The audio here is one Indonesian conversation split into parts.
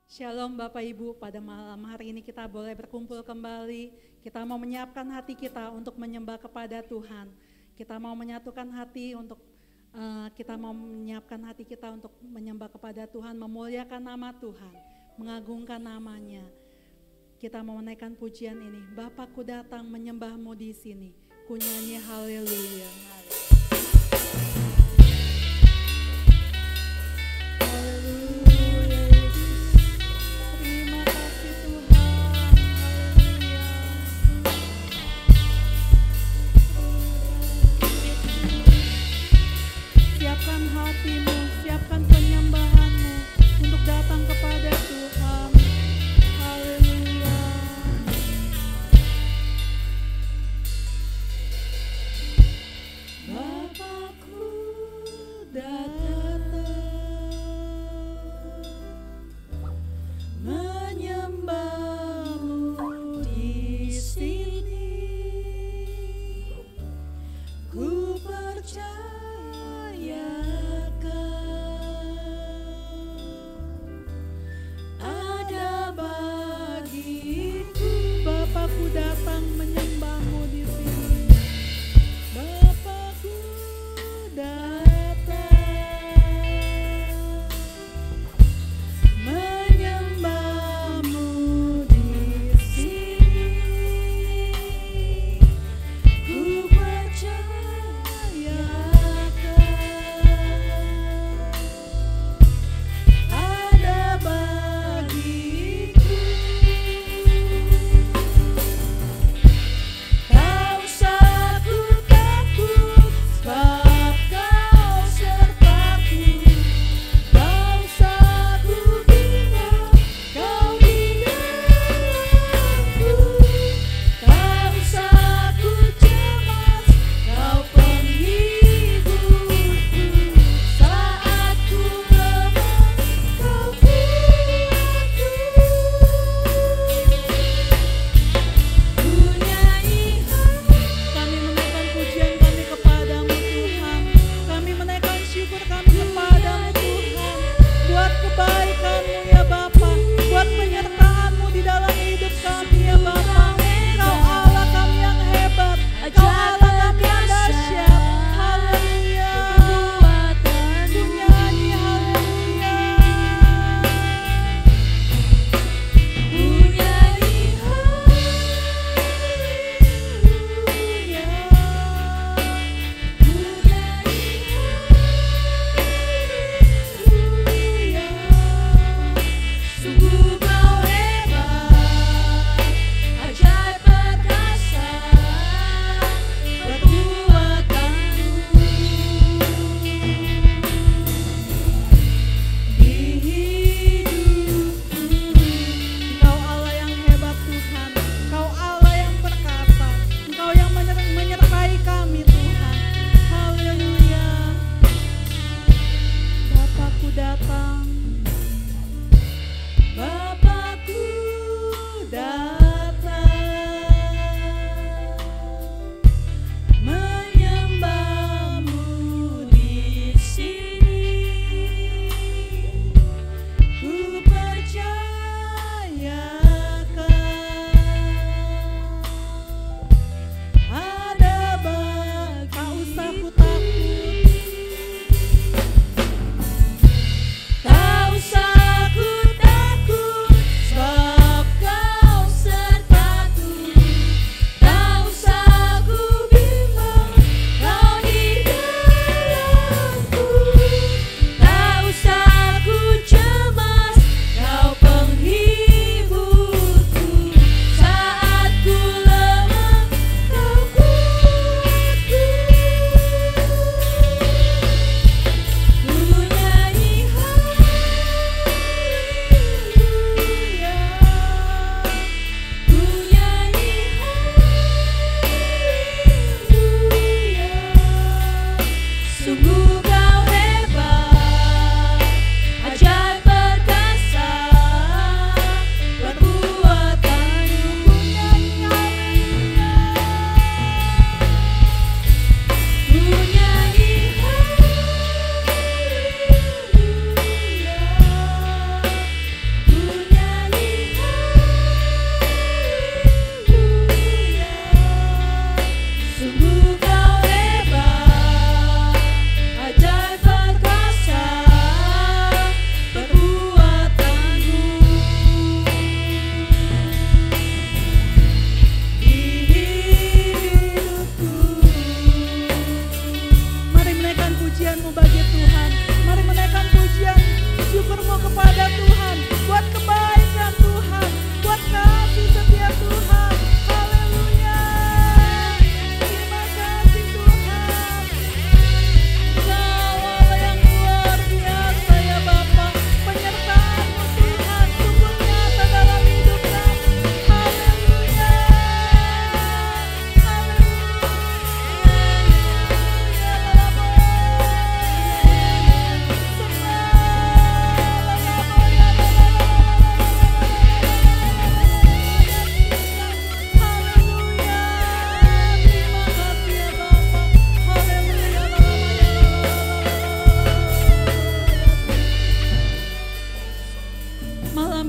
Shalom Bapak Ibu, pada malam hari ini kita boleh berkumpul kembali. Kita mau menyiapkan hati kita untuk menyembah kepada Tuhan. Kita mau menyatukan hati untuk menyiapkan hati kita untuk menyembah kepada Tuhan, memuliakan nama Tuhan, mengagungkan namanya. Kita mau menaikkan pujian ini. Bapakku datang menyembahmu di sini. Ku nyanyi haleluya.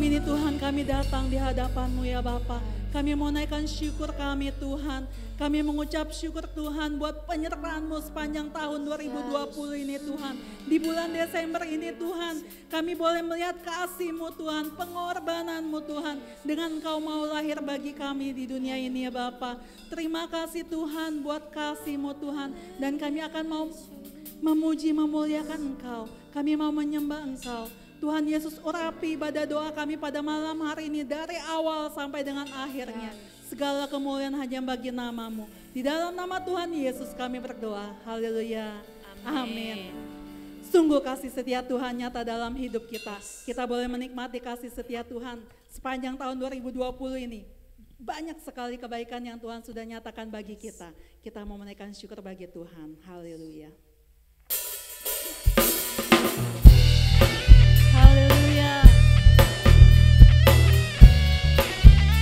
malam ini Tuhan kami datang di hadapan-Mu ya Bapa. Kami mau naikkan syukur kami Tuhan. Kami mengucap syukur Tuhan buat penyertaan-Mu sepanjang tahun 2020 ini Tuhan. Di bulan Desember ini Tuhan, kami boleh melihat kasih-Mu Tuhan, pengorbanan-Mu Tuhan. Dengan Engkau mau lahir bagi kami di dunia ini ya Bapa. Terima kasih Tuhan buat kasih-Mu Tuhan. Dan kami akan mau memuji, memuliakan Engkau. Kami mau menyembah Engkau. Tuhan Yesus, urapi ibadah doa kami pada malam hari ini dari awal sampai dengan akhirnya. Segala kemuliaan hanya bagi nama-Mu. Di dalam nama Tuhan Yesus kami berdoa. Haleluya. Amin. Sungguh kasih setia Tuhan nyata dalam hidup kita. Kita boleh menikmati kasih setia Tuhan sepanjang tahun 2020 ini. Banyak sekali kebaikan yang Tuhan sudah nyatakan bagi kita. Kita mau menaikkan syukur bagi Tuhan. Haleluya. Haleluya.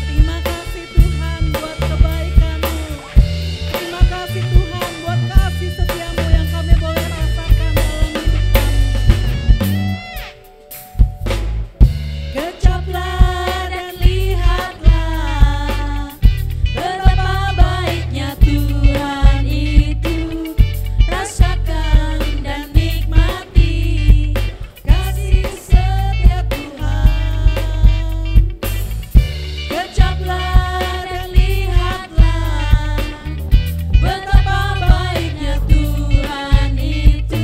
Terima kasih Tuhan buat kebaikan-Mu. Terima kasih Tuhan buat kasih setia-Mu yang kami boleh rasakan dalam hidup kami. Kecaplah dan lihatlah betapa baiknya Tuhan itu. Rasakan dan nikmati kasih setia Tuhan. Kecaplah dan lihatlah betapa baiknya Tuhan itu.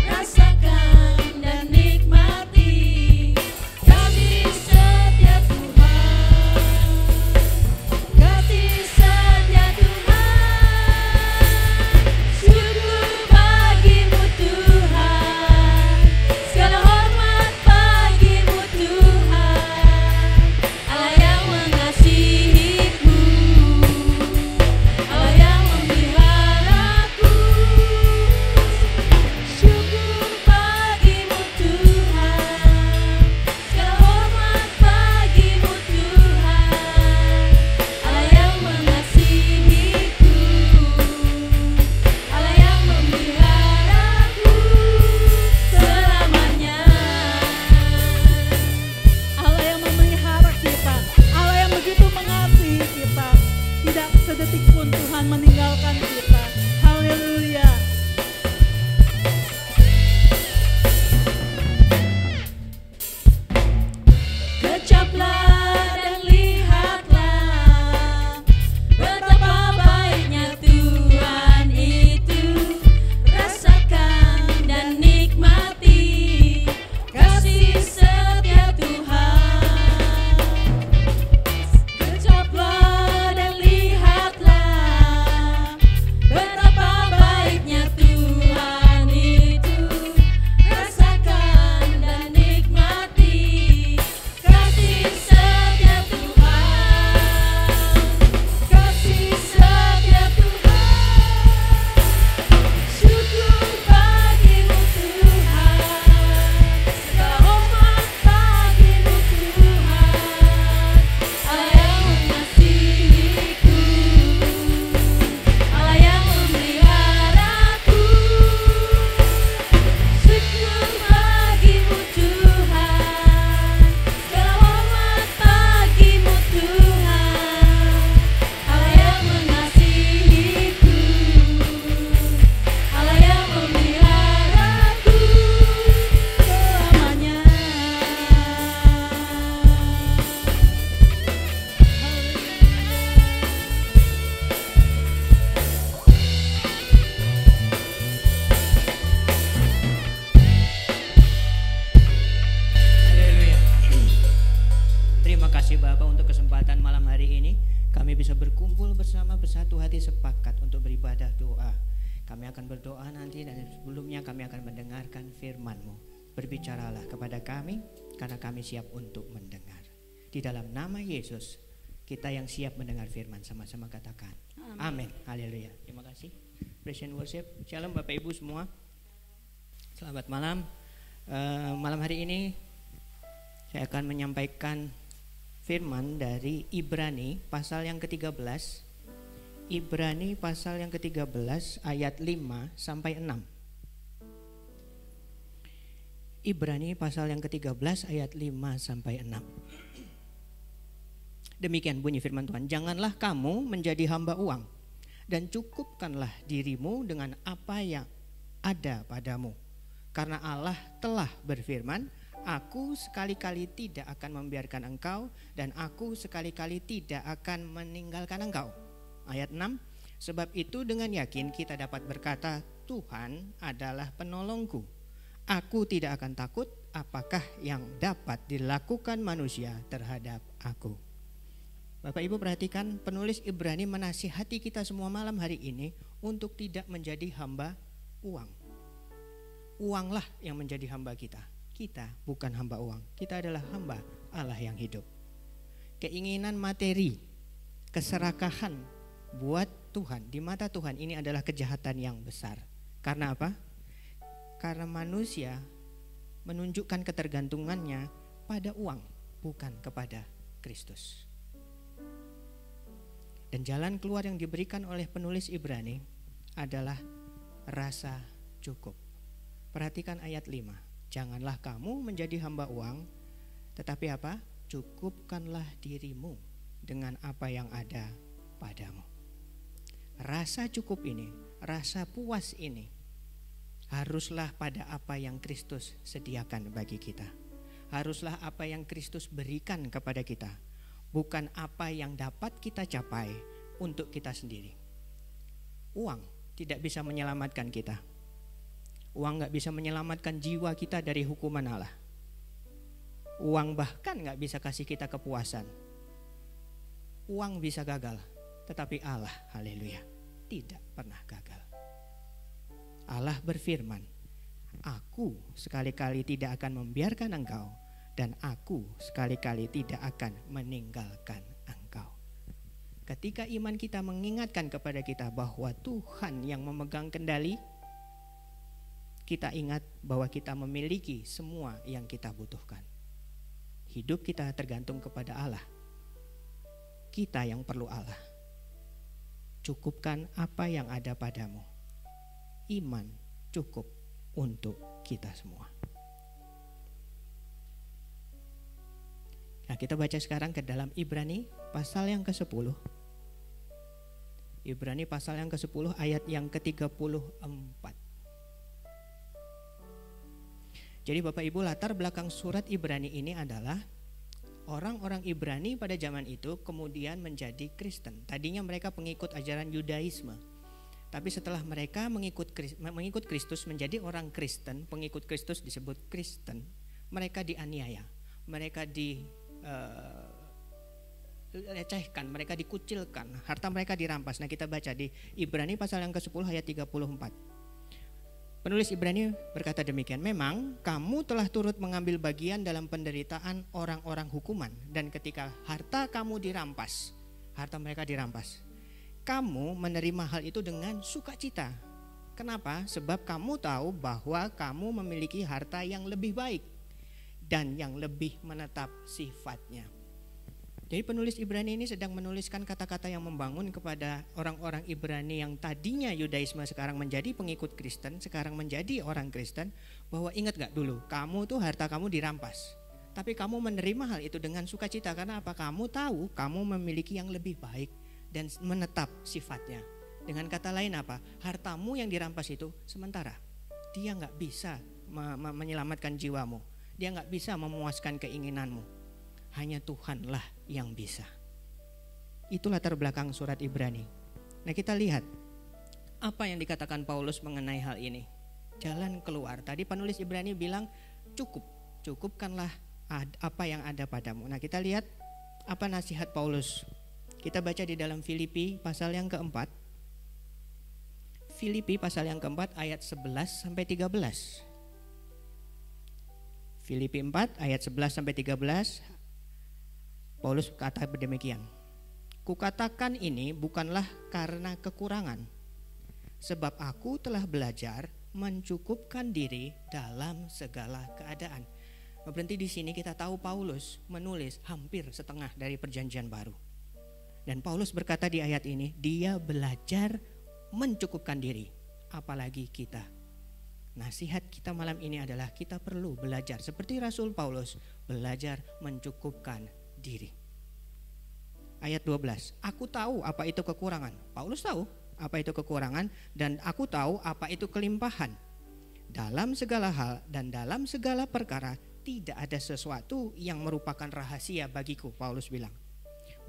Rasakan dan nikmati kasih setia Tuhan. Kasih setia Tuhan. Syukur bagimu Tuhan. Segala hormat bagimu Tuhan. Allah yang mengasihiku, Allah yang memeliharaku. Syukur bagimu Tuhan. Segala hormat bagimu Tuhan. Allah yang mengasihiku, Allah yang memeliharaku selamanya. Allah yang memelihara kita, Allah yang begitu mengasihi kita. Tidak sedetik pun Tuhan meninggalkan kita. Haleluya. Kecaplah dan lihatlah betapa baiknya Tuhan itu. Rasakan dan nikmati kasih setia Tuhan. Kecaplah dan lihatlah betapa baiknya Tuhan itu. Rasakan dan nikmati kasih setia Tuhan. Kasih setia Tuhan. Syukur bagimu Tuhan. Segala hormat bagimu Tuhan. Allah yang mengasihiku, Allah yang memeliharaku. Syukur bagimu Tuhan. Segala hormat bagimu Tuhan. Allah yang mengasihiku, Allah yang memeliharaku selamanya. Haleluya. Terima kasih Bapak untuk kesempatan malam hari ini. Kami bisa berkumpul bersama bersatu hati sepakat untuk beribadah doa. Kami akan berdoa nanti dan sebelumnya kami akan mendengarkan firman-Mu. Berbicaralah kepada kami karena kami siap untuk mendengar. Di dalam nama Yesus, kita yang siap mendengar firman sama-sama katakan. Amin. Haleluya. Terima kasih. Praise and worship. Shalom Bapak Ibu semua. Selamat malam. Malam hari ini saya akan menyampaikan firman dari Ibrani pasal yang ke-13. Ibrani pasal yang ke-13 ayat 5 sampai 6. Ibrani pasal yang ke-13 ayat 5 sampai 6. Demikian bunyi firman Tuhan, janganlah kamu menjadi hamba uang dan cukupkanlah dirimu dengan apa yang ada padamu. Karena Allah telah berfirman, aku sekali-kali tidak akan membiarkan engkau dan aku sekali-kali tidak akan meninggalkan engkau. Ayat 6, sebab itu dengan yakin kita dapat berkata, Tuhan adalah penolongku. Aku tidak akan takut apakah yang dapat dilakukan manusia terhadap aku. Bapak Ibu perhatikan, penulis Ibrani menasihati kita semua malam hari ini untuk tidak menjadi hamba uang. Uanglah yang menjadi hamba kita. Kita bukan hamba uang, kita adalah hamba Allah yang hidup. Keinginan materi, keserakahan buat Tuhan, di mata Tuhan ini adalah kejahatan yang besar. Karena apa? Karena manusia menunjukkan ketergantungannya pada uang, bukan kepada Kristus. Dan jalan keluar yang diberikan oleh penulis Ibrani adalah rasa cukup. Perhatikan ayat 5. Janganlah kamu menjadi hamba uang, tetapi apa? Cukupkanlah dirimu dengan apa yang ada padamu. Rasa cukup ini, rasa puas ini haruslah pada apa yang Kristus sediakan bagi kita. Haruslah apa yang Kristus berikan kepada kita, bukan apa yang dapat kita capai untuk kita sendiri. Uang tidak bisa menyelamatkan kita. Uang gak bisa menyelamatkan jiwa kita dari hukuman Allah. Uang bahkan gak bisa kasih kita kepuasan. Uang bisa gagal, tetapi Allah, haleluya, tidak pernah gagal. Allah berfirman, aku sekali-kali tidak akan membiarkan engkau dan aku sekali-kali tidak akan meninggalkan engkau. Ketika iman kita mengingatkan kepada kita bahwa Tuhan yang memegang kendali, kita ingat bahwa kita memiliki semua yang kita butuhkan. Hidup kita tergantung kepada Allah. Kita yang perlu Allah. Cukupkan apa yang ada padamu. Iman cukup untuk kita semua. Nah, kita baca sekarang ke dalam Ibrani pasal yang ke-10. Ibrani pasal yang ke-10 ayat yang ke-34. Jadi Bapak Ibu, latar belakang surat Ibrani ini adalah orang-orang Ibrani pada zaman itu kemudian menjadi Kristen. Tadinya mereka pengikut ajaran Yudaisme. Tapi setelah mereka mengikut Kristus, menjadi orang Kristen, pengikut Kristus disebut Kristen, mereka dianiaya, mereka dilecehkan, mereka dikucilkan, harta mereka dirampas. Nah, kita baca di Ibrani pasal yang ke-10 ayat 34. Penulis Ibrani berkata demikian, memang kamu telah turut mengambil bagian dalam penderitaan orang-orang hukuman, dan ketika harta kamu dirampas, harta mereka dirampas, kamu menerima hal itu dengan sukacita. Kenapa? Sebab kamu tahu bahwa kamu memiliki harta yang lebih baik dan yang lebih menetap sifatnya. Jadi penulis Ibrani ini sedang menuliskan kata-kata yang membangun kepada orang-orang Ibrani yang tadinya Yudaisme sekarang menjadi pengikut Kristen, sekarang menjadi orang Kristen, bahwa ingat gak dulu, kamu tuh harta kamu dirampas, tapi kamu menerima hal itu dengan sukacita. Karena apa? Kamu tahu kamu memiliki yang lebih baik dan menetap sifatnya. Dengan kata lain apa? Hartamu yang dirampas itu sementara. Dia gak bisa menyelamatkan jiwamu, dia gak bisa memuaskan keinginanmu. Hanya Tuhanlah yang bisa. Itu latar belakang surat Ibrani. Nah, kita lihat apa yang dikatakan Paulus mengenai hal ini. Jalan keluar. Tadi penulis Ibrani bilang cukupkanlah apa yang ada padamu. Nah, kita lihat apa nasihat Paulus. Kita baca di dalam Filipi pasal yang keempat. Filipi pasal yang keempat ayat 11 sampai 13. Filipi 4 ayat 11 sampai 13. Paulus kata demikian, kukatakan ini bukanlah karena kekurangan, sebab aku telah belajar mencukupkan diri dalam segala keadaan. Berhenti di sini, kita tahu Paulus menulis hampir setengah dari perjanjian baru. Dan Paulus berkata di ayat ini, dia belajar mencukupkan diri, apalagi kita. Nasihat kita malam ini adalah kita perlu belajar seperti Rasul Paulus, belajar mencukupkan diri. Ayat 12, aku tahu apa itu kekurangan. Paulus tahu apa itu kekurangan, dan aku tahu apa itu kelimpahan. Dalam segala hal dan dalam segala perkara tidak ada sesuatu yang merupakan rahasia bagiku, Paulus bilang.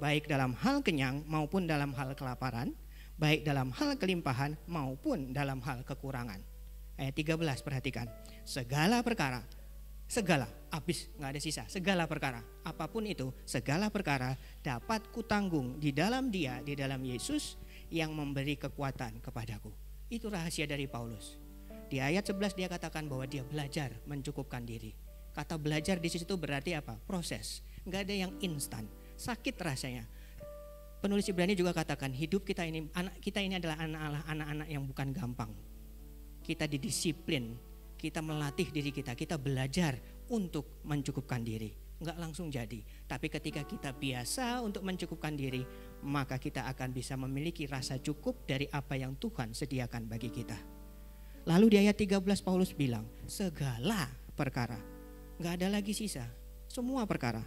Baik dalam hal kenyang maupun dalam hal kelaparan, baik dalam hal kelimpahan maupun dalam hal kekurangan. Ayat 13 perhatikan, segala perkara, segala, habis gak ada sisa, segala perkara, apapun itu, segala perkara dapat kutanggung di dalam Dia, di dalam Yesus yang memberi kekuatan kepadaku. Itu rahasia dari Paulus. Di ayat 11 dia katakan bahwa dia belajar mencukupkan diri. Kata belajar di situ berarti apa? Proses, gak ada yang instan, sakit rasanya. Penulis Ibrani juga katakan hidup kita ini, anak kita ini adalah anak-anak yang bukan gampang. Kita didisiplin, kita melatih diri kita belajar untuk mencukupkan diri. Enggak langsung jadi, tapi ketika kita biasa untuk mencukupkan diri, maka kita akan bisa memiliki rasa cukup dari apa yang Tuhan sediakan bagi kita. Lalu di ayat 13 Paulus bilang, segala perkara, enggak ada lagi sisa, semua perkara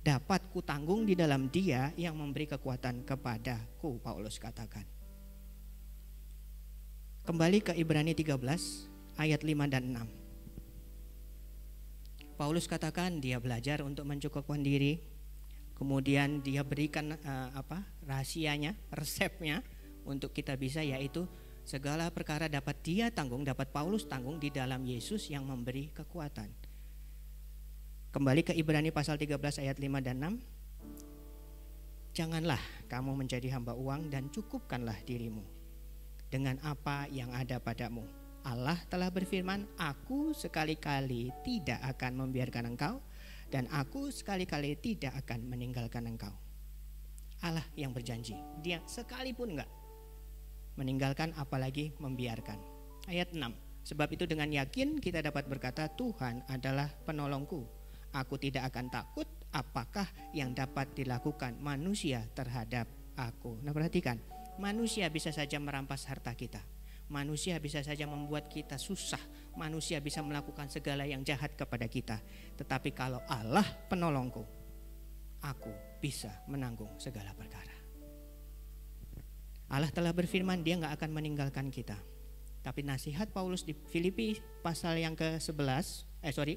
dapat kutanggung di dalam Dia yang memberi kekuatan kepadaku, Paulus katakan. Kembali ke Ibrani 13 ayat 5 dan 6. Paulus katakan dia belajar untuk mencukupkan diri. Kemudian dia berikan rahasianya, resepnya untuk kita bisa, yaitu segala perkara dapat dia tanggung, dapat Paulus tanggung di dalam Yesus yang memberi kekuatan. Kembali ke Ibrani pasal 13 ayat 5 dan 6. Janganlah kamu menjadi hamba uang dan cukupkanlah dirimu dengan apa yang ada padamu. Allah telah berfirman, aku sekali-kali tidak akan membiarkan engkau, dan aku sekali-kali tidak akan meninggalkan engkau. Allah yang berjanji, Dia sekalipun enggak meninggalkan apalagi membiarkan. Ayat 6, sebab itu dengan yakin kita dapat berkata, Tuhan adalah penolongku, aku tidak akan takut apakah yang dapat dilakukan manusia terhadap aku. Nah perhatikan, manusia bisa saja merampas harta kita, manusia bisa saja membuat kita susah, manusia bisa melakukan segala yang jahat kepada kita. Tetapi kalau Allah penolongku, aku bisa menanggung segala perkara. Allah telah berfirman dia gak akan meninggalkan kita. Tapi nasihat Paulus di Filipi pasal yang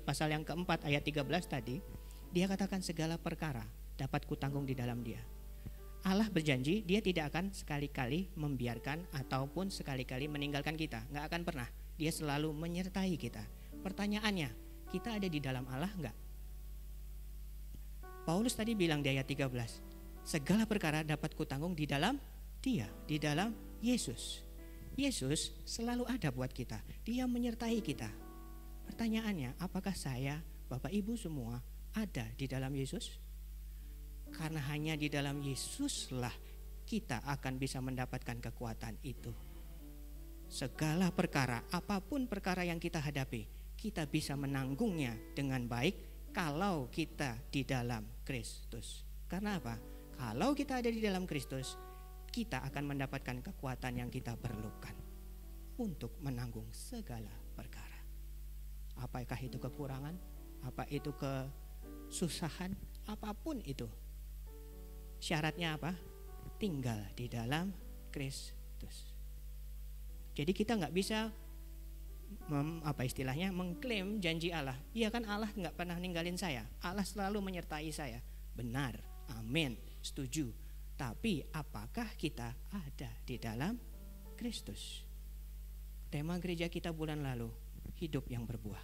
pasal yang keempat ayat 13 tadi, dia katakan segala perkara dapat kutanggung di dalam Dia. Allah berjanji dia tidak akan sekali-kali membiarkan ataupun sekali-kali meninggalkan kita. Gak akan pernah. Dia selalu menyertai kita. Pertanyaannya, kita ada di dalam Allah gak? Paulus tadi bilang di ayat 13, segala perkara dapat kutanggung di dalam Dia, di dalam Yesus. Yesus selalu ada buat kita. Dia menyertai kita. Pertanyaannya, apakah saya, Bapak Ibu semua ada di dalam Yesus? Karena hanya di dalam Yesuslah kita akan bisa mendapatkan kekuatan itu. Segala perkara, apapun perkara yang kita hadapi, kita bisa menanggungnya dengan baik kalau kita di dalam Kristus. Karena apa? Kalau kita ada di dalam Kristus, kita akan mendapatkan kekuatan yang kita perlukan untuk menanggung segala perkara. Apakah itu kekurangan? Apa itu kesusahan? Apapun itu. Syaratnya apa? Tinggal di dalam Kristus. Jadi kita nggak bisa mengklaim janji Allah. Iya kan Allah nggak pernah ninggalin saya. Allah selalu menyertai saya. Benar, amin, setuju. Tapi apakah kita ada di dalam Kristus? Tema gereja kita bulan lalu, hidup yang berbuah.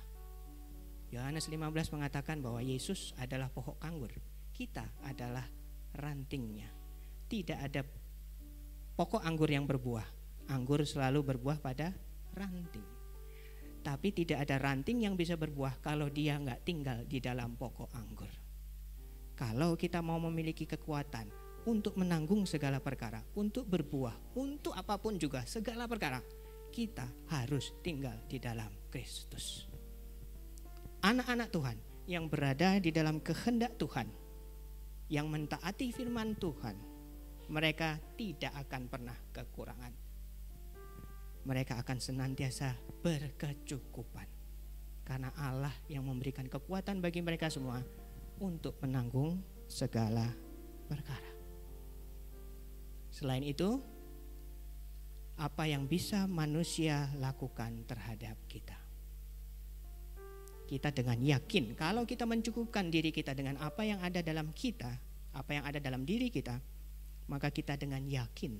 Yohanes 15 mengatakan bahwa Yesus adalah pohon anggur. Kita adalah rantingnya. Tidak ada pokok anggur yang berbuah. Anggur selalu berbuah pada ranting. Tapi tidak ada ranting yang bisa berbuah kalau dia nggak tinggal di dalam pokok anggur. Kalau kita mau memiliki kekuatan untuk menanggung segala perkara, untuk berbuah, untuk apapun juga, segala perkara, kita harus tinggal di dalam Kristus. Anak-anak Tuhan yang berada di dalam kehendak Tuhan, yang mentaati firman Tuhan, mereka tidak akan pernah kekurangan. mereka akan senantiasa berkecukupan. Karena Allah yang memberikan kekuatan bagi mereka semua untuk menanggung segala perkara. Selain itu, apa yang bisa manusia lakukan terhadap kita? Kita dengan yakin, kalau kita mencukupkan diri kita dengan apa yang ada dalam kita, apa yang ada dalam diri kita, maka kita dengan yakin,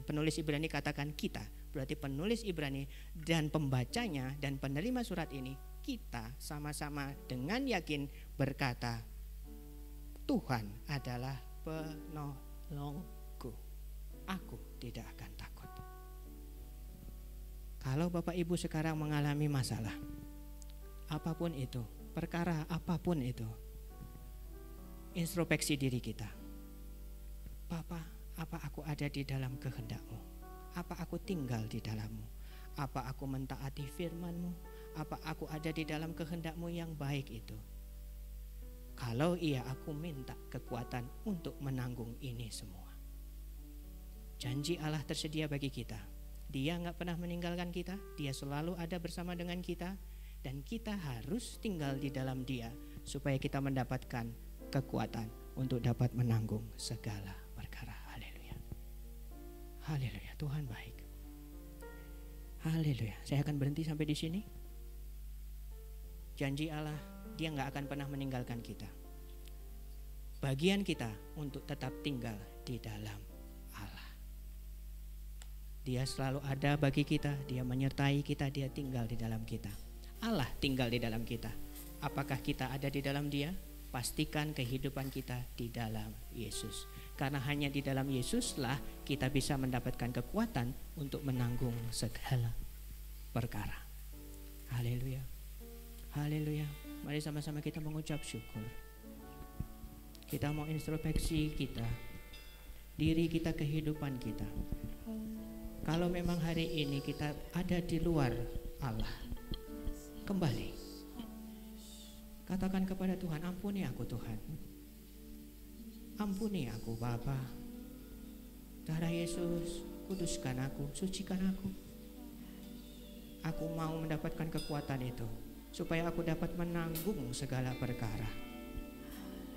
penulis Ibrani katakan kita, berarti penulis Ibrani dan pembacanya dan penerima surat ini, kita sama-sama dengan yakin berkata, Tuhan adalah penolongku, aku tidak akan takut. Kalau Bapak Ibu sekarang mengalami masalah, apapun itu, perkara apapun itu, introspeksi diri kita. Bapa, apa aku ada di dalam kehendak-Mu? Apa aku tinggal di dalam-Mu? Apa aku mentaati firman-Mu? Apa aku ada di dalam kehendak-Mu yang baik itu? Kalau iya, aku minta kekuatan untuk menanggung ini semua. Janji Allah tersedia bagi kita. Dia gak pernah meninggalkan kita. Dia selalu ada bersama dengan kita. Dan kita harus tinggal di dalam Dia supaya kita mendapatkan kekuatan untuk dapat menanggung segala perkara. Haleluya. Haleluya, Tuhan baik. Haleluya. Saya akan berhenti sampai di sini. Janji Allah, Dia gak akan pernah meninggalkan kita. Bagian kita untuk tetap tinggal di dalam Allah. Dia selalu ada bagi kita, Dia menyertai kita, Dia tinggal di dalam kita. Allah tinggal di dalam kita. Apakah kita ada di dalam Dia? Pastikan kehidupan kita di dalam Yesus. Karena hanya di dalam Yesuslah kita bisa mendapatkan kekuatan untuk menanggung segala perkara. Haleluya. Haleluya. Mari sama-sama kita mengucap syukur. Kita mau introspeksi kita, diri kita, kehidupan kita. Kalau memang hari ini kita ada di luar Allah, kembali. Katakan kepada Tuhan, ampuni aku Tuhan. Ampuni aku Bapa. Darah Yesus, kuduskan aku, sucikan aku. Aku mau mendapatkan kekuatan itu, supaya aku dapat menanggung segala perkara.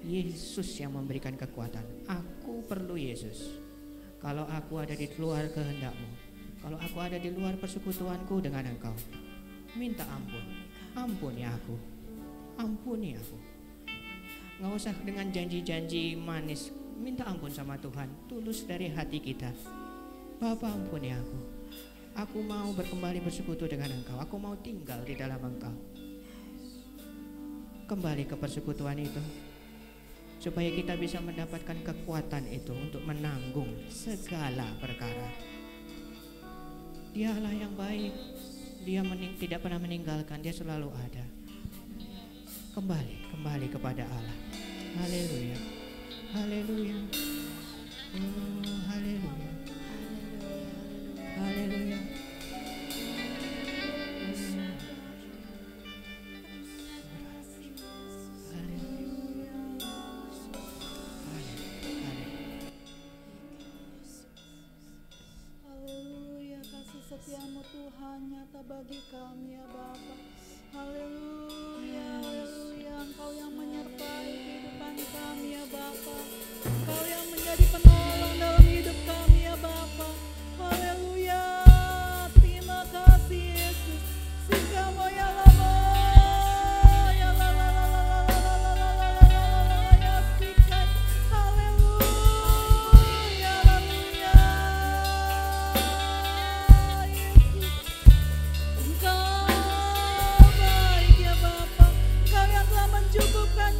Yesus yang memberikan kekuatan. Aku perlu Yesus. Kalau aku ada di luar kehendak-Mu, kalau aku ada di luar persekutuanku dengan Engkau, minta ampun. Ampuni aku. Ampuni aku. Gak usah dengan janji-janji manis. Minta ampun sama Tuhan, tulus dari hati kita. Bapa, ampuni aku. Aku mau berkembali bersekutu dengan Engkau. Aku mau tinggal di dalam Engkau. Kembali ke persekutuan itu, supaya kita bisa mendapatkan kekuatan itu untuk menanggung segala perkara. Dia Allah yang baik. Dia tidak pernah meninggalkan. Dia selalu ada. Kembali kepada Allah. Haleluya. Haleluya. Oh, haleluya. Haleluya. Setiamu Tuhan nyata bagi kami ya Bapa. Haleluya, haleluya. Engkau yang menyertai kehidupan kami ya Bapa. Engkau yang menjadi penolong dalam hidup kami ya Bapa. Haleluya. Terima kasih Yesus. Sikamo ya lama. Ya la la la la la la la la la la la ya sikai. Haleluya, haleluya. Engkau baik ya Bapa, Engkau yang telah mencukupkan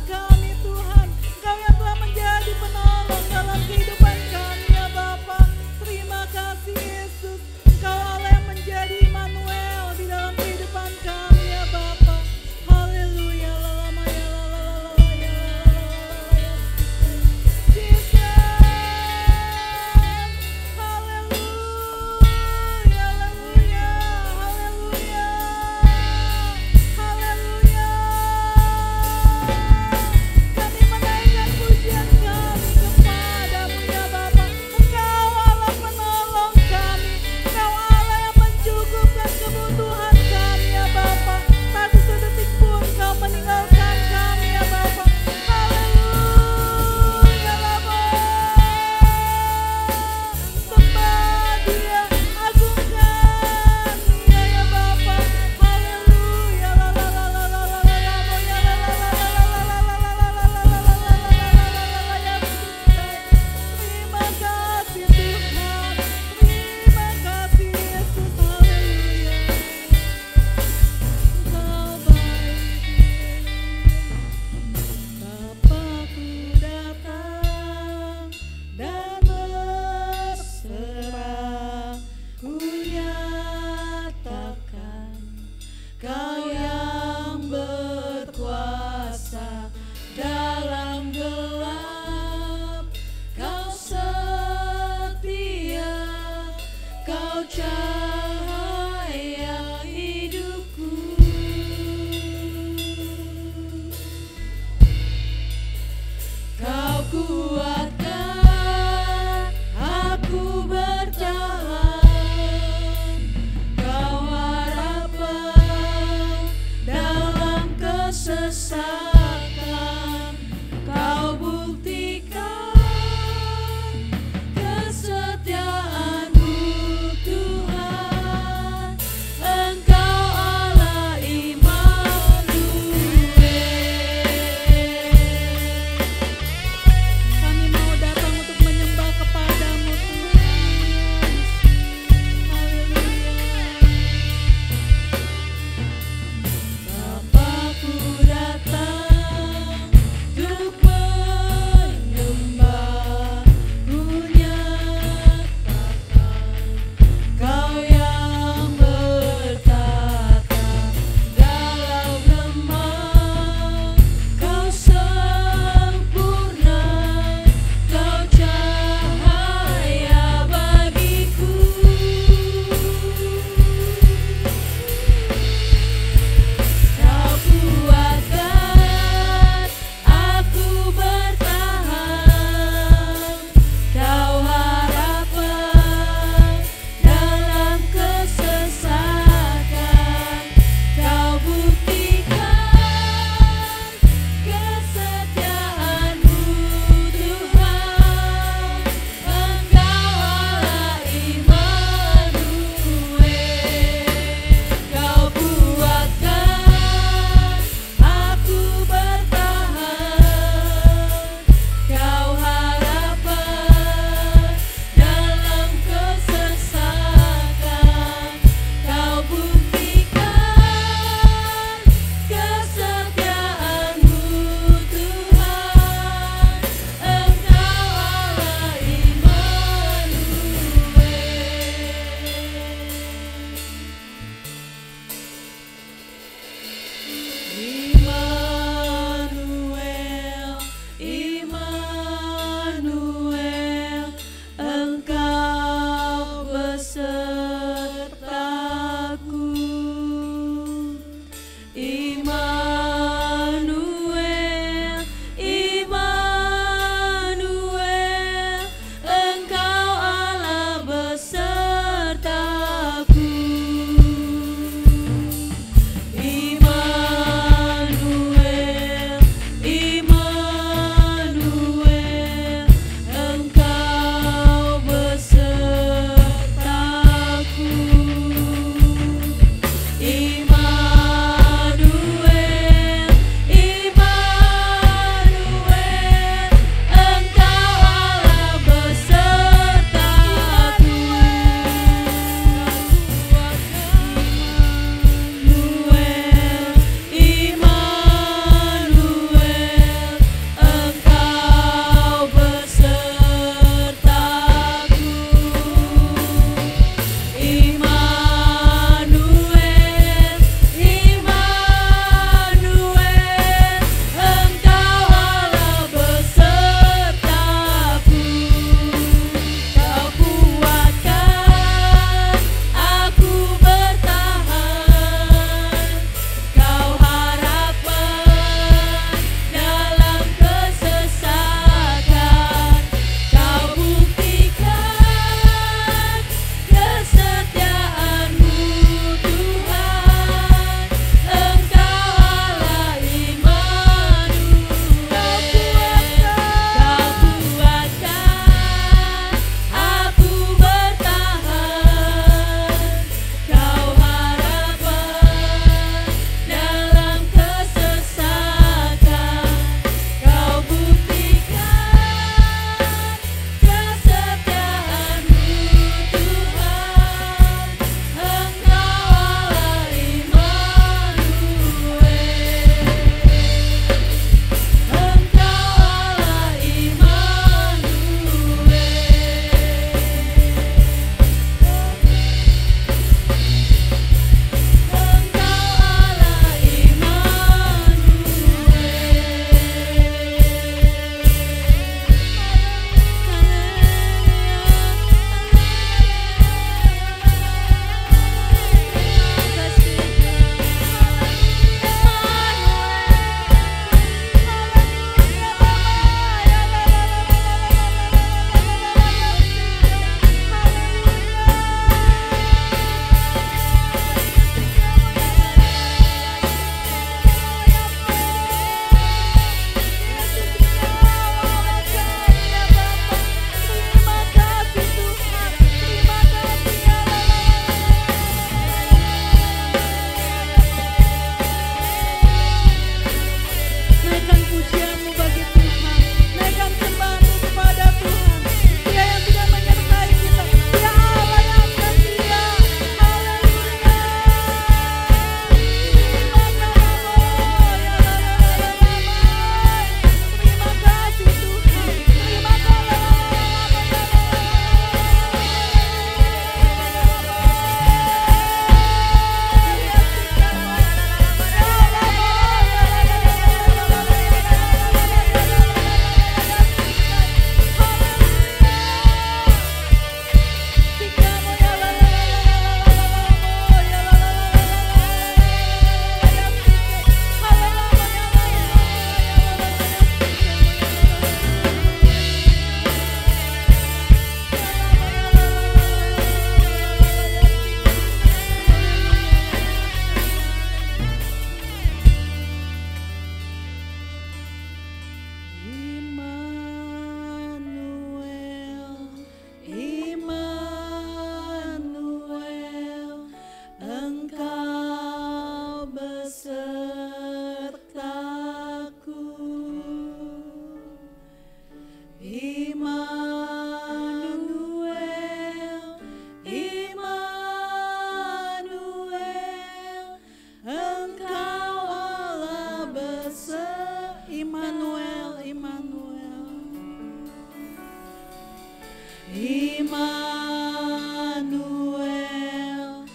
Immanuel,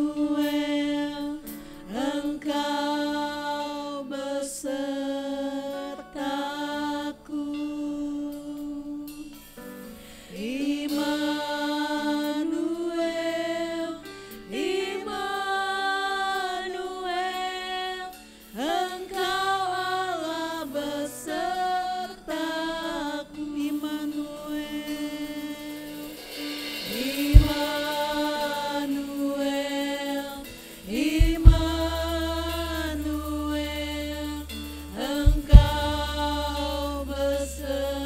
Immanuel, Engkau besertaku. Immanuel, Immanuel, Engkau Allah besertaku. Immanuel, Immanuel, Immanuel, Engkau besertaku.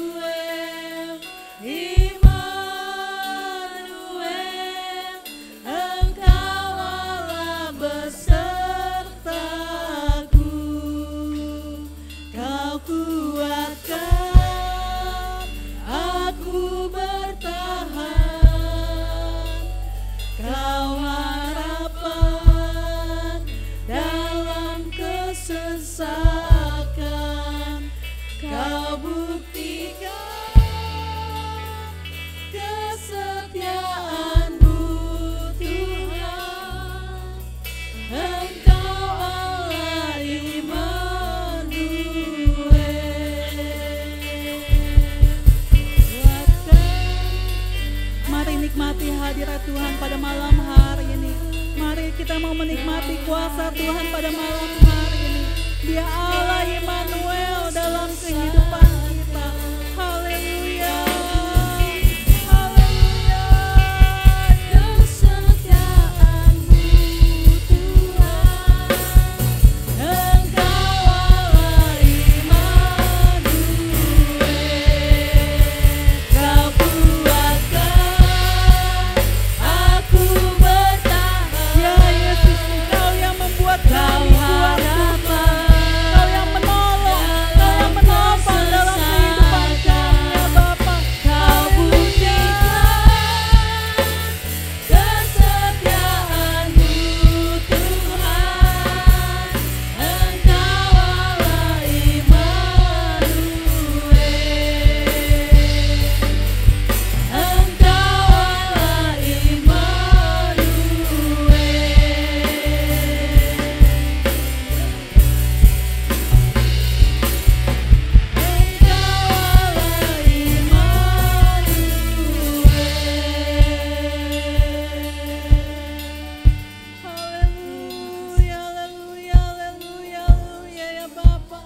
Immanuel, Immanuel, Engkau Allah besertaku. Kau kuatkan aku bertahan, Kau harapan dalam kesesakan, Kau buktikan kesetiaan-Mu Tuhan. Engkau Allah Immanuel. Mari nikmati hadirat Tuhan pada malam hari ini. Mari kita mau menikmati kuasa Tuhan pada malam hari ini. Dia Allah Immanuel dalam kehidupan kita. Haleluya. Haleluya. Kesetiaan-Mu Tuhan. Engkau Allah Immanuel. Kau kuatkan aku bertahan. Ya Yesus, Kau yang membuat kami kuat Tuhan. Kau yang menolong, Kau yang menopang dalam kehidupan kami ya Bapa. Kau buktikan kesetiaan-Mu Tuhan. Engkau Allah Immanuel. Engkau Allah Haleluya, haleluya, haleluya, haleluya ya Bapa.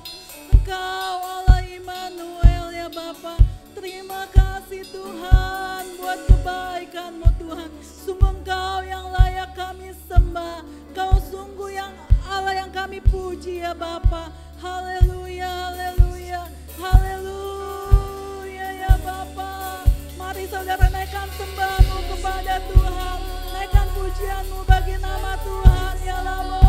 Engkau Allah Immanuel ya Bapa. Terima kasih Tuhan buat kebaikan-Mu Tuhan. Sungguh Engkau yang layak kami sembah. Kau sungguh yang Allah yang kami puji ya Bapa. Haleluya, haleluya, haleluya ya Bapa. Mari saudara naikkan sembah-Mu kepada Tuhan. Naikkan pujian-Mu bagi nama Tuhan ya Lamo.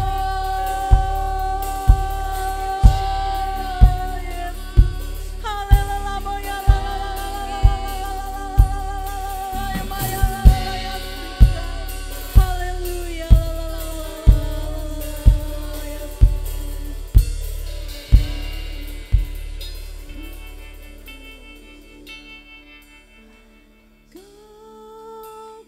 Kau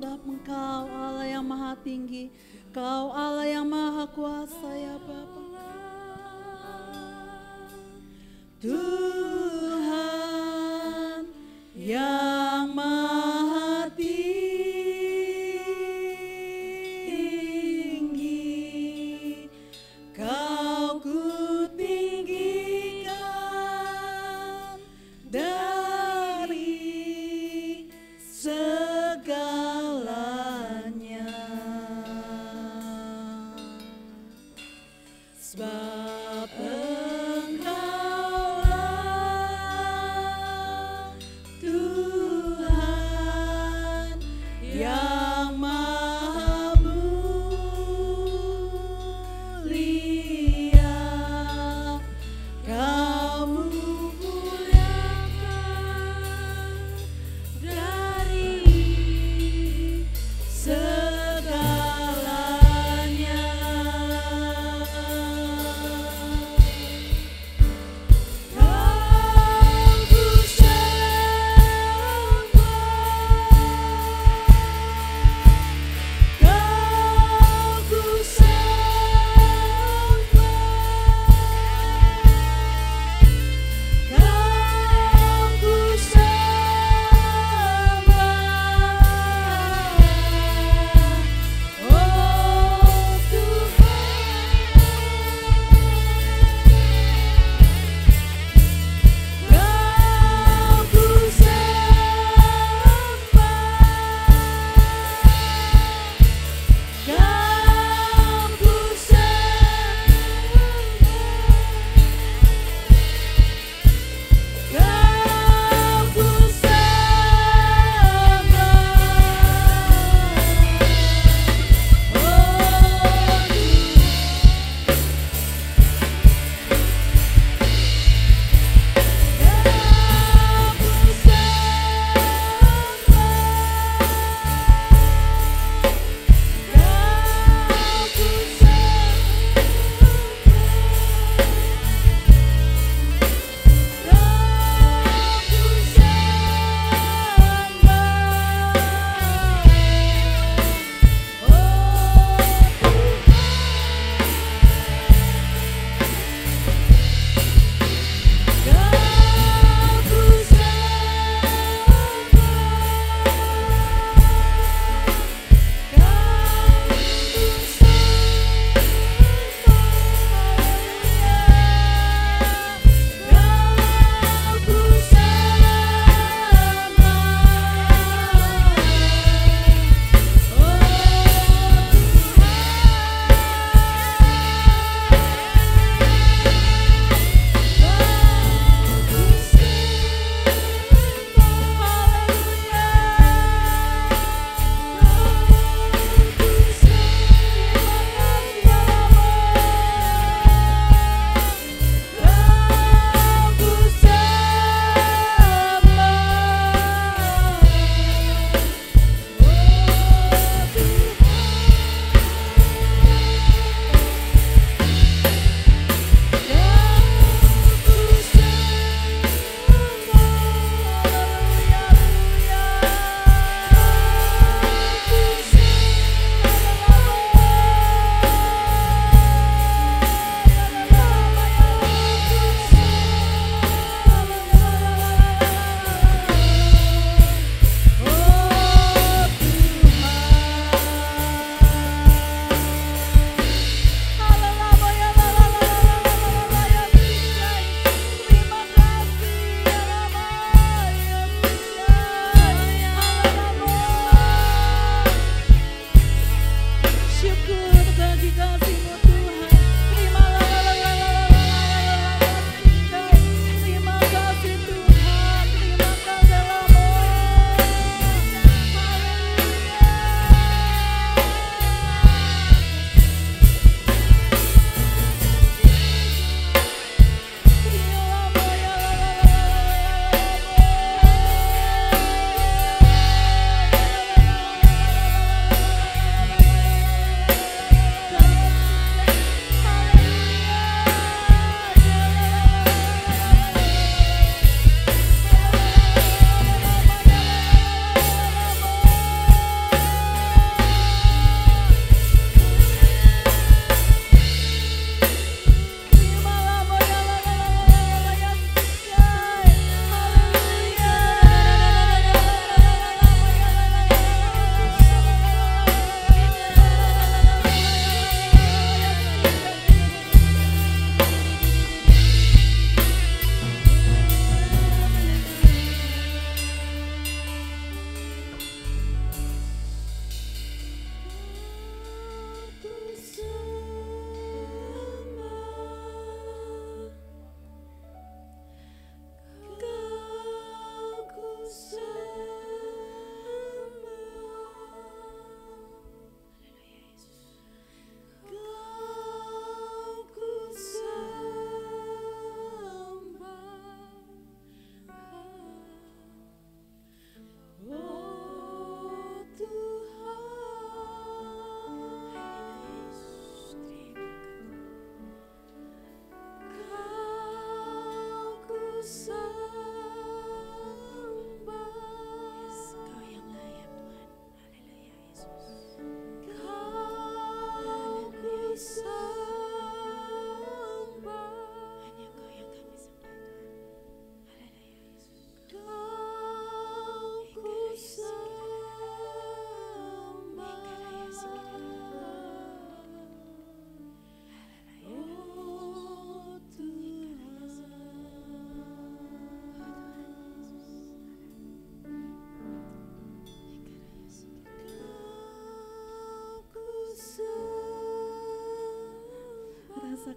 Sebab Engkau Allah yang maha tinggi, Kau Allah yang maha kuasa ya Bapa. Tuhan yang maha tinggi, Kau ku tinggikan dari segalanya. Sebab Engkaulah Tuhan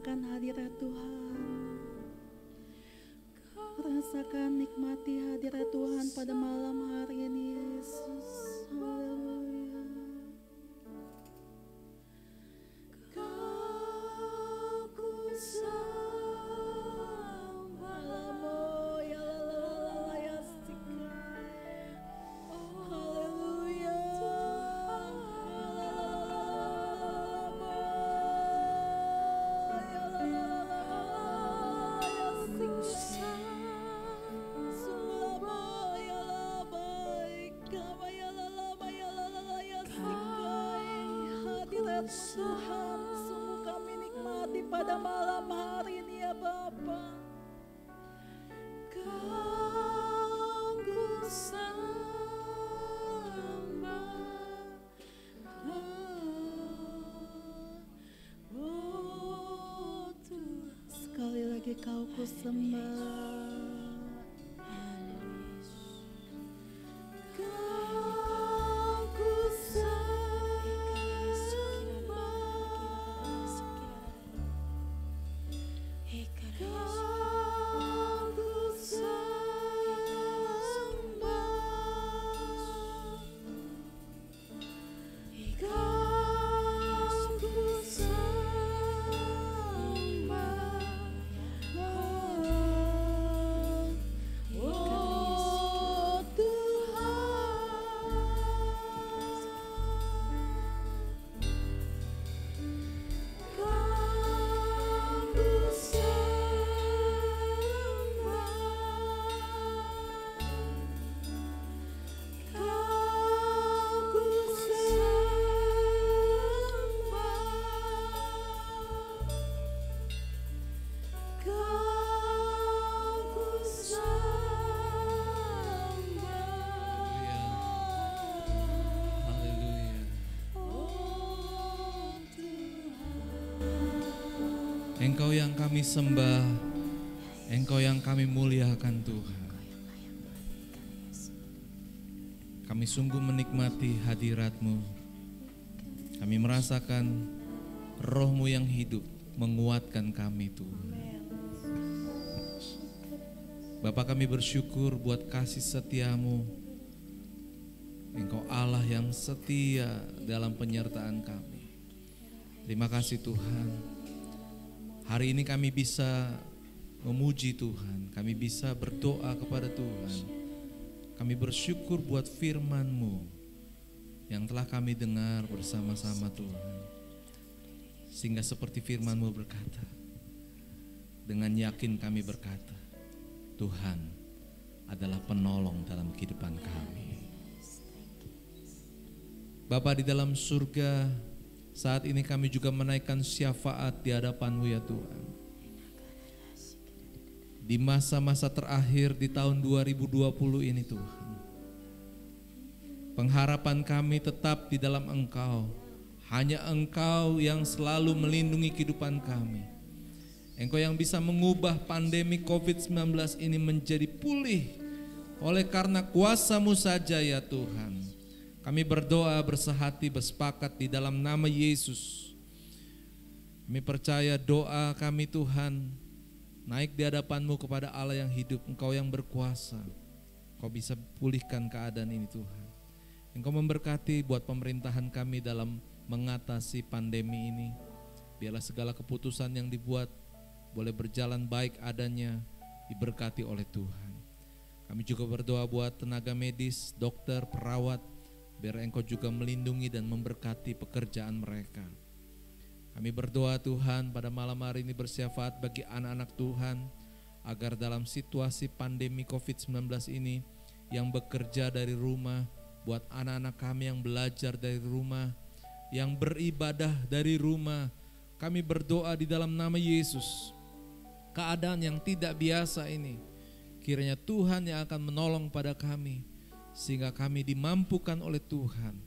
rasakan hadirat Tuhan. Rasakan, nikmati hadirat Tuhan pada malam hari ini, Yesus. Haleluya. Kau ku sembah, ya la ya sikai. Haleluya. Tuhan, sungguh kami nikmati pada malam hari ini ya Bapa. Kau ku sembah, oh Tuhan. Sekali lagi kau ku sembah. Engkau yang kami sembah, Engkau yang kami muliakan Tuhan. Kami sungguh menikmati hadirat-Mu. Kami merasakan Roh-Mu yang hidup menguatkan kami Tuhan. Bapa, kami bersyukur buat kasih setia-Mu. Engkau Allah yang setia dalam penyertaan kami. Terima kasih Tuhan. Hari ini kami bisa memuji Tuhan, kami bisa berdoa kepada Tuhan. Kami bersyukur buat firman-Mu yang telah kami dengar bersama-sama Tuhan. Sehingga seperti firman-Mu berkata, dengan yakin kami berkata, Tuhan adalah penolong dalam kehidupan kami. Bapa di dalam surga, saat ini kami juga menaikkan syafaat di hadapan-Mu ya Tuhan. Di masa-masa terakhir di tahun 2020 ini Tuhan, pengharapan kami tetap di dalam Engkau. Hanya Engkau yang selalu melindungi kehidupan kami. Engkau yang bisa mengubah pandemi COVID-19 ini menjadi pulih oleh karena kuasa-Mu saja ya Tuhan. Kami berdoa bersehati bersepakat di dalam nama Yesus. Kami percaya doa kami Tuhan naik di hadapan-Mu kepada Allah yang hidup. Engkau yang berkuasa. Engkau bisa pulihkan keadaan ini Tuhan. Engkau memberkati buat pemerintahan kami dalam mengatasi pandemi ini. Biarlah segala keputusan yang dibuat boleh berjalan baik adanya, diberkati oleh Tuhan. Kami juga berdoa buat tenaga medis, dokter, perawat, biar Engkau juga melindungi dan memberkati pekerjaan mereka. Kami berdoa Tuhan pada malam hari ini bersyafaat bagi anak-anak Tuhan, agar dalam situasi pandemi COVID-19 ini yang bekerja dari rumah, buat anak-anak kami yang belajar dari rumah, yang beribadah dari rumah, kami berdoa di dalam nama Yesus. Keadaan yang tidak biasa ini, kiranya Tuhan yang akan menolong pada kami, sehingga kami dimampukan oleh Tuhan,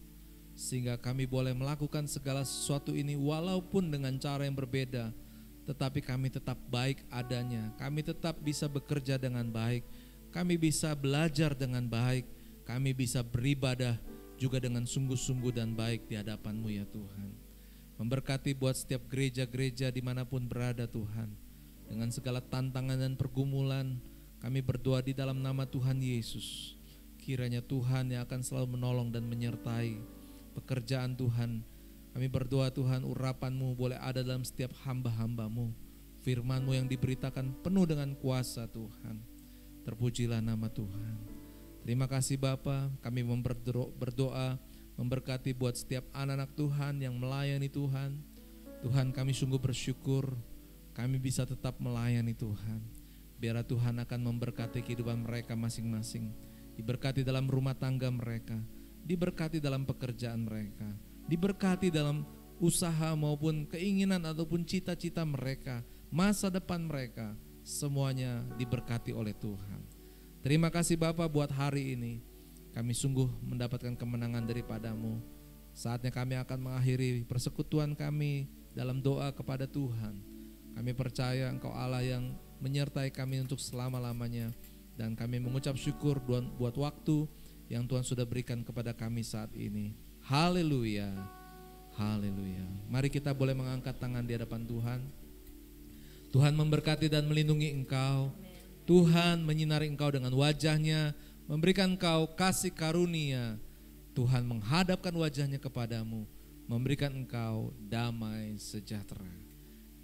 sehingga kami boleh melakukan segala sesuatu ini walaupun dengan cara yang berbeda, tetapi kami tetap baik adanya, kami tetap bisa bekerja dengan baik, kami bisa belajar dengan baik, kami bisa beribadah juga dengan sungguh-sungguh dan baik di hadapan-Mu ya Tuhan. Memberkati buat setiap gereja-gereja dimanapun berada Tuhan. Dengan segala tantangan dan pergumulan, kami berdoa di dalam nama Tuhan Yesus. Kiranya Tuhan yang akan selalu menolong dan menyertai pekerjaan Tuhan. Kami berdoa Tuhan, urapan-Mu boleh ada dalam setiap hamba-hamba-Mu. Firman-Mu yang diberitakan penuh dengan kuasa Tuhan. Terpujilah nama Tuhan. Terima kasih Bapa, kami berdoa memberkati buat setiap anak-anak Tuhan yang melayani Tuhan. Tuhan, kami sungguh bersyukur kami bisa tetap melayani Tuhan. Biarlah Tuhan akan memberkati kehidupan mereka masing-masing. Diberkati dalam rumah tangga mereka, diberkati dalam pekerjaan mereka, diberkati dalam usaha maupun keinginan ataupun cita-cita mereka, masa depan mereka, semuanya diberkati oleh Tuhan. Terima kasih Bapa buat hari ini. Kami sungguh mendapatkan kemenangan daripada-Mu. Saatnya kami akan mengakhiri persekutuan kami dalam doa kepada Tuhan. Kami percaya Engkau Allah yang menyertai kami untuk selama-lamanya. Dan kami mengucap syukur buat waktu yang Tuhan sudah berikan kepada kami saat ini. Haleluya, haleluya. Mari kita boleh mengangkat tangan di hadapan Tuhan. Tuhan memberkati dan melindungi engkau. Tuhan menyinari engkau dengan wajah-Nya, memberikan engkau kasih karunia. Tuhan menghadapkan wajah-Nya kepadamu, memberikan engkau damai sejahtera.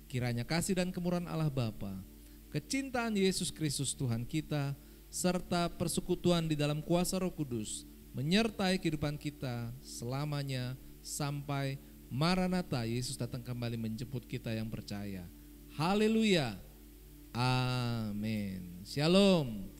Kiranya kasih dan kemurahan Allah Bapa, kecintaan Yesus Kristus Tuhan kita, serta persekutuan di dalam kuasa Roh Kudus menyertai kehidupan kita selamanya sampai Maranatha, Yesus datang kembali menjemput kita yang percaya. Haleluya. Amin. Shalom.